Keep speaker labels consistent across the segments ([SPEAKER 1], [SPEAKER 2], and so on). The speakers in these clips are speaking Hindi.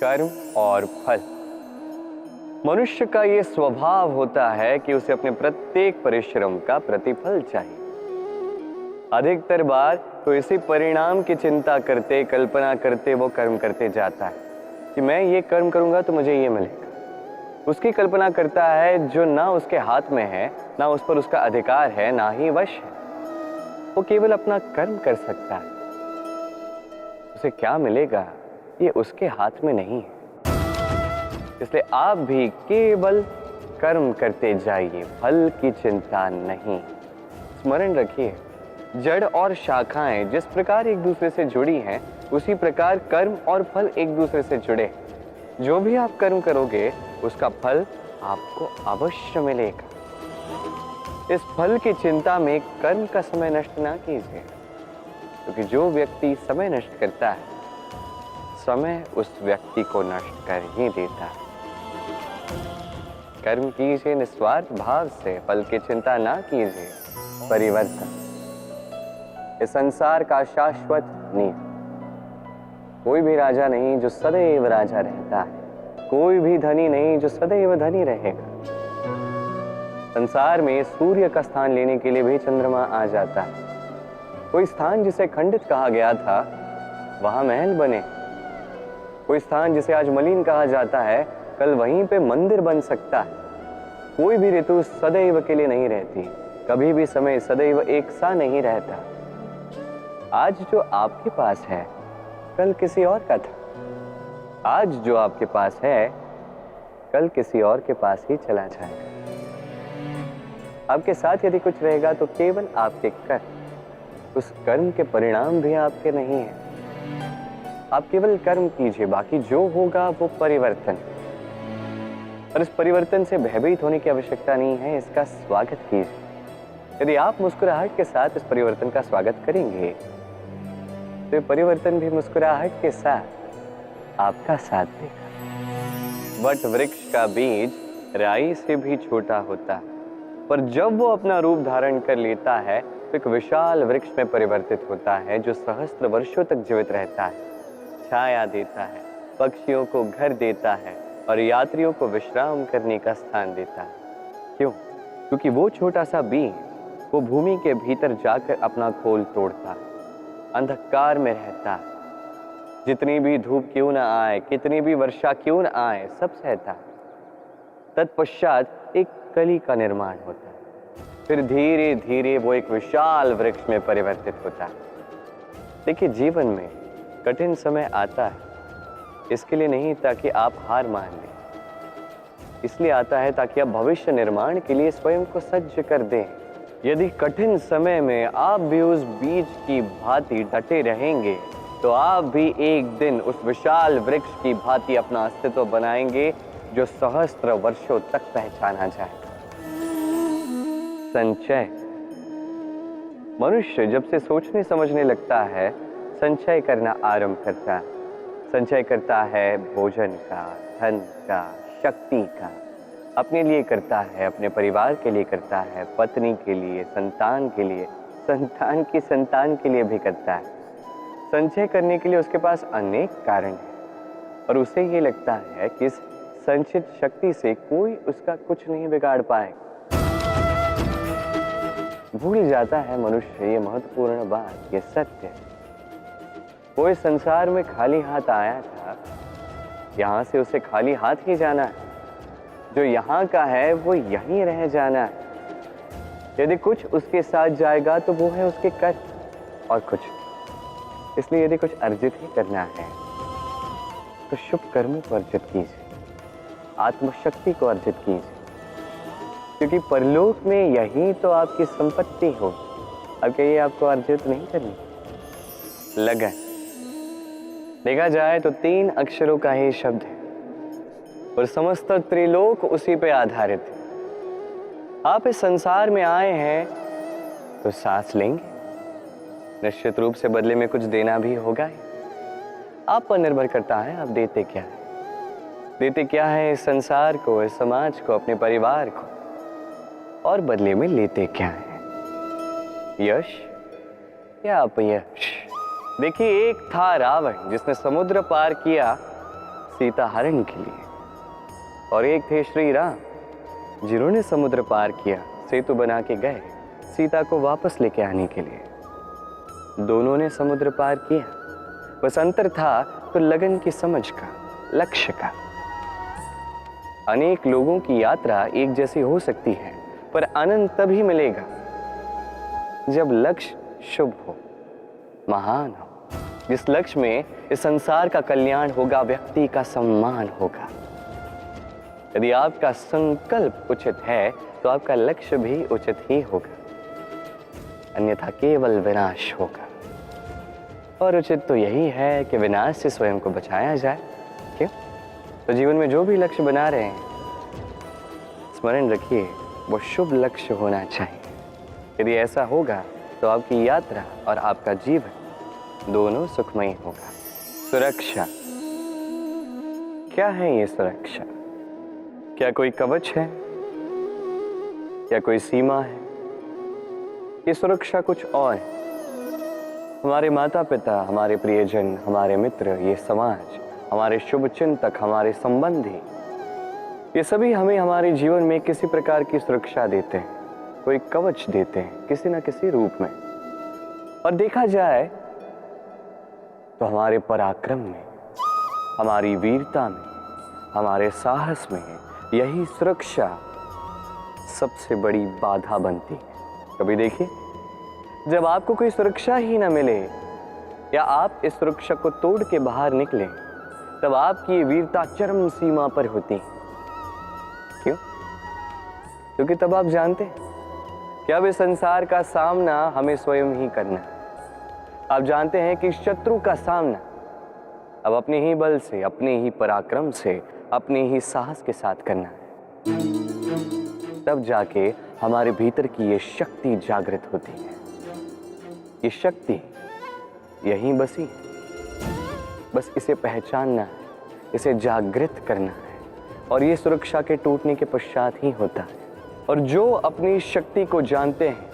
[SPEAKER 1] कर्म और फल। मनुष्य का ये स्वभाव होता है कि उसे अपने प्रत्येक परिश्रम का प्रतिफल चाहिए। अधिकतर बार तो इसी परिणाम की चिंता करते, कल्पना करते वो कर्म करते जाता है कि मैं ये कर्म करूंगा तो मुझे ये मिलेगा। उसकी कल्पना करता है जो ना उसके हाथ में है, ना उस पर उसका अधिकार है, ना ही वश है। वो केवल अपना कर्म कर सकता है। उसे क्या मिलेगा ये उसके हाथ में नहीं है। इसलिए आप भी केवल कर्म करते जाइए, फल की चिंता नहीं। स्मरण रखिए, जड़ और शाखाएं जिस प्रकार एक दूसरे से जुड़ी हैं, उसी प्रकार कर्म और फल एक दूसरे से जुड़े। जो भी आप कर्म करोगे उसका फल आपको अवश्य मिलेगा। इस फल की चिंता में कर्म का समय नष्ट ना कीजिए, क्योंकि जो व्यक्ति समय नष्ट करता है, समय उस व्यक्ति को नष्ट कर ही देता है। कर्म कीजिए निस्वार्थ भाव से, फल की चिंता ना कीजिए। परिवर्तन इस संसार का शाश्वत नियम। कोई भी राजा नहीं जो सदैव राजा रहता है, कोई भी धनी नहीं जो सदैव धनी रहेगा। संसार में सूर्य का स्थान लेने के लिए भी चंद्रमा आ जाता है। कोई स्थान जिसे खंडित कहा गया था वहां महल बने। कोई स्थान जिसे आज मलिन कहा जाता है, कल वहीं पे मंदिर बन सकता है। कोई भी ऋतु सदैव के लिए नहीं रहती, कभी भी समय सदैव एक सा नहीं रहता। आज जो आपके पास है कल किसी और का था। आज जो आपके पास है कल किसी और के पास ही चला जाएगा। आपके साथ यदि कुछ रहेगा तो केवल आपके कर्म। उस कर्म के परिणाम भी आपके नहीं है। आप केवल कर्म कीजिए, बाकी जो होगा वो परिवर्तन। और इस परिवर्तन से भयभीत होने की आवश्यकता नहीं है, इसका स्वागत कीजिए। यदि आप मुस्कुराहट के साथ इस परिवर्तन का स्वागत करेंगे तो ये परिवर्तन भी मुस्कुराहट के साथ आपका साथ देगा। वट वृक्ष का बीज राई से भी छोटा होता है, पर जब वो अपना रूप धारण कर लेता है तो एक विशाल वृक्ष में परिवर्तित होता है, जो सहस्त्र वर्षों तक जीवित रहता है, छाया देता है, पक्षियों को घर देता है और यात्रियों को विश्राम करने का स्थान देता है। क्यों? क्योंकि वो छोटा सा बीज वो भूमि के भीतर जाकर अपना खोल तोड़ता है, अंधकार में रहता है। जितनी भी धूप क्यों ना आए, कितनी भी वर्षा क्यों ना आए, सब सहता है। तत्पश्चात एक कली का निर्माण होता है, फिर धीरे धीरे वो एक विशाल वृक्ष में परिवर्तित होता है। देखिए, जीवन में कठिन समय आता है इसके लिए नहीं ताकि आप हार मान लें, इसलिए आता है ताकि आप भविष्य निर्माण के लिए स्वयं को सज्ज कर दें। यदि कठिन समय में आप भी उस बीज की भांति डटे रहेंगे तो आप भी एक दिन उस विशाल वृक्ष की भांति अपना अस्तित्व बनाएंगे, जो सहस्त्र वर्षों तक पहचाना जाएगा। संचय। मनुष्य जब से सोचने समझने लगता है, संचय करना आरंभ करता है। संचय करता है भोजन का, धन का, शक्ति का। अपने लिए करता है, अपने परिवार के लिए करता है, पत्नी के लिए, संतान के लिए, संतान की संतान के लिए भी करता है। संचय करने के लिए उसके पास अनेक कारण हैं और उसे ये लगता है कि इस संचित शक्ति से कोई उसका कुछ नहीं बिगाड़ पाए। भूल जाता है मनुष्य ये महत्वपूर्ण बात, ये सत्य। वो इस संसार में खाली हाथ आया था, यहां से उसे खाली हाथ ही जाना है। जो यहाँ का है वो यहीं रह जाना है। यदि कुछ उसके साथ जाएगा तो वो है उसके कर्म और कुछ। इसलिए यदि कुछ अर्जित ही करना है तो शुभ कर्मों को अर्जित कीजिए, आत्मशक्ति को अर्जित कीजिए, क्योंकि परलोक में यही तो आपकी संपत्ति हो। अब कहिए आपको अर्जित नहीं करनी। लगन। देखा जाए तो 3 अक्षरों का ही शब्द है और समस्त त्रिलोक उसी पे आधारित है। आप इस संसार में आए हैं तो सांस लेंगे, निश्चित रूप से बदले में कुछ देना भी होगा ही। आप पर निर्भर करता है आप देते क्या है। देते क्या है इस संसार को, इस समाज को, अपने परिवार को, और बदले में लेते क्या है, यश या अपयश। देखिए, एक था रावण जिसने समुद्र पार किया सीता हरण के लिए, और एक थे श्री राम जिन्होंने समुद्र पार किया, सेतु बना के गए सीता को वापस लेके आने के लिए। दोनों ने समुद्र पार किया, बस अंतर था तो लगन की समझ का, लक्ष्य का। अनेक लोगों की यात्रा एक जैसी हो सकती है, पर आनंद तभी मिलेगा जब लक्ष्य शुभ हो, महान हो, जिस लक्ष्य में इस संसार का कल्याण होगा, व्यक्ति का सम्मान होगा। यदि आपका संकल्प उचित है तो आपका लक्ष्य भी उचित ही होगा, अन्यथा केवल विनाश होगा। और उचित तो यही है कि विनाश से स्वयं को बचाया जाए। क्यों? तो जीवन में जो भी लक्ष्य बना रहे हैं, स्मरण रखिए वो शुभ लक्ष्य होना चाहिए। यदि ऐसा होगा तो आपकी यात्रा और आपका जीवन दोनों सुखमय होगा। सुरक्षा, क्या है ये सुरक्षा? क्या कोई कवच है या कोई सीमा है? ये सुरक्षा कुछ और है। हमारे माता पिता, हमारे प्रियजन, हमारे मित्र, ये समाज, हमारे शुभ चिंतक, हमारे संबंधी, ये सभी हमें हमारे जीवन में किसी प्रकार की सुरक्षा देते हैं, कोई कवच देते हैं किसी न किसी रूप में। और देखा जाए तो हमारे पराक्रम में, हमारी वीरता में, हमारे साहस में यही सुरक्षा सबसे बड़ी बाधा बनती है। कभी देखिए, जब आपको कोई सुरक्षा ही ना मिले या आप इस सुरक्षा को तोड़ के बाहर निकले, तब आपकी वीरता चरम सीमा पर होती है। क्यों? क्योंकि तब आप जानते हैं कि अब इस संसार का सामना हमें स्वयं ही करना है। आप जानते हैं कि शत्रु का सामना अब अपने ही बल से, अपने ही पराक्रम से, अपने ही साहस के साथ करना है। तब जाके हमारे भीतर की ये शक्ति जागृत होती है। ये शक्ति यहीं बसी है, बस इसे पहचानना है, इसे जागृत करना है, और ये सुरक्षा के टूटने के पश्चात ही होता है। और जो अपनी शक्ति को जानते हैं,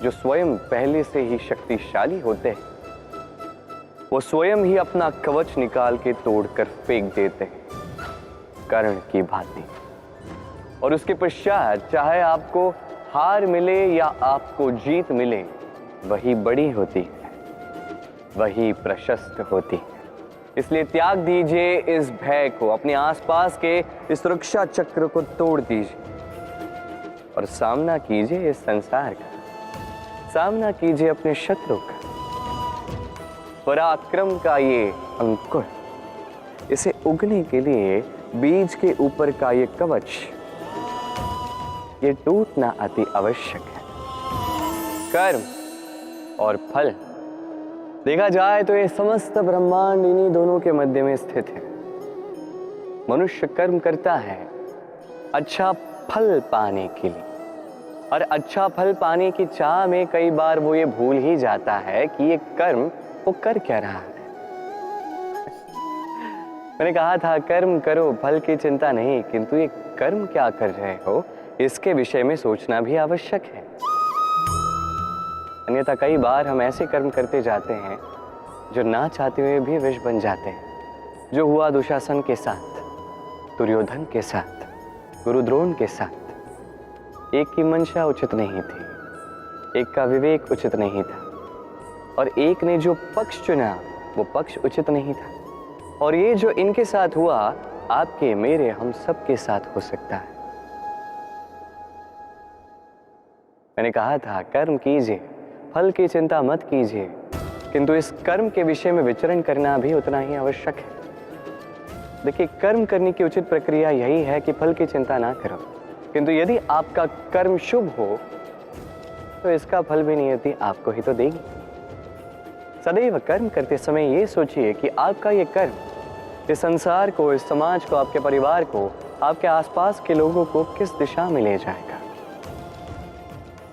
[SPEAKER 1] जो स्वयं पहले से ही शक्तिशाली होते हैं, वो स्वयं ही अपना कवच निकाल के तोड़कर फेंक देते हैं, कर्ण की भांति। और उसके पश्चात चाहे आपको हार मिले या आपको जीत मिले, वही बड़ी होती है, वही प्रशस्त होती है। इसलिए त्याग दीजिए इस भय को, अपने आसपास के इस सुरक्षा चक्र को तोड़ दीजिए और सामना कीजिए इस संसार का, सामना कीजिए अपने शत्रु का। पराक्रम का ये अंकुर, इसे उगने के लिए बीज के ऊपर का ये कवच, ये टूटना अति आवश्यक है। कर्म और फल, देखा जाए तो ये समस्त ब्रह्मांड इन्हीं दोनों के मध्य में स्थित है। मनुष्य कर्म करता है अच्छा फल पाने के लिए, और अच्छा फल पाने की चाह में कई बार वो ये भूल ही जाता है कि ये कर्म वो कर क्या रहा है। मैंने कहा था कर्म करो, फल की चिंता नहीं, किंतु ये कर्म क्या कर रहे हो इसके विषय में सोचना भी आवश्यक है। अन्यथा कई बार हम ऐसे कर्म करते जाते हैं जो ना चाहते हुए भी विष बन जाते हैं। जो हुआ दुशासन के साथ, दुर्योधन के साथ, गुरुद्रोण के साथ। एक की मंशा उचित नहीं थी, एक का विवेक उचित नहीं था, और एक ने जो पक्ष चुना वो पक्ष उचित नहीं था। और ये जो इनके साथ हुआ, आपके, मेरे, हम सब के साथ हो सकता है। मैंने कहा था कर्म कीजिए, फल की चिंता मत कीजिए, किंतु इस कर्म के विषय में विचरण करना भी उतना ही आवश्यक है। देखिए, कर्म करने की उचित प्रक्रिया यही है कि फल की चिंता ना करो, किंतु यदि आपका कर्म शुभ हो तो इसका फल भी नियति आपको ही तो देगी। सदैव कर्म करते समय ये सोचिए कि आपका ये कर्म इस संसार को, इस समाज को, आपके परिवार को, आपके आसपास के लोगों को किस दिशा में ले जाएगा।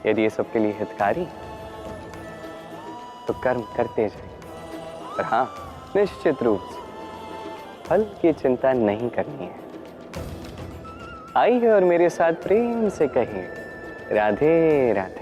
[SPEAKER 1] यदि ये सबके लिए हितकारी तो कर्म करते जाइए, पर हाँ, निश्चित रूप से फल की चिंता नहीं करनी है। आइए और मेरे साथ प्रेम से कहिए, राधे राधे।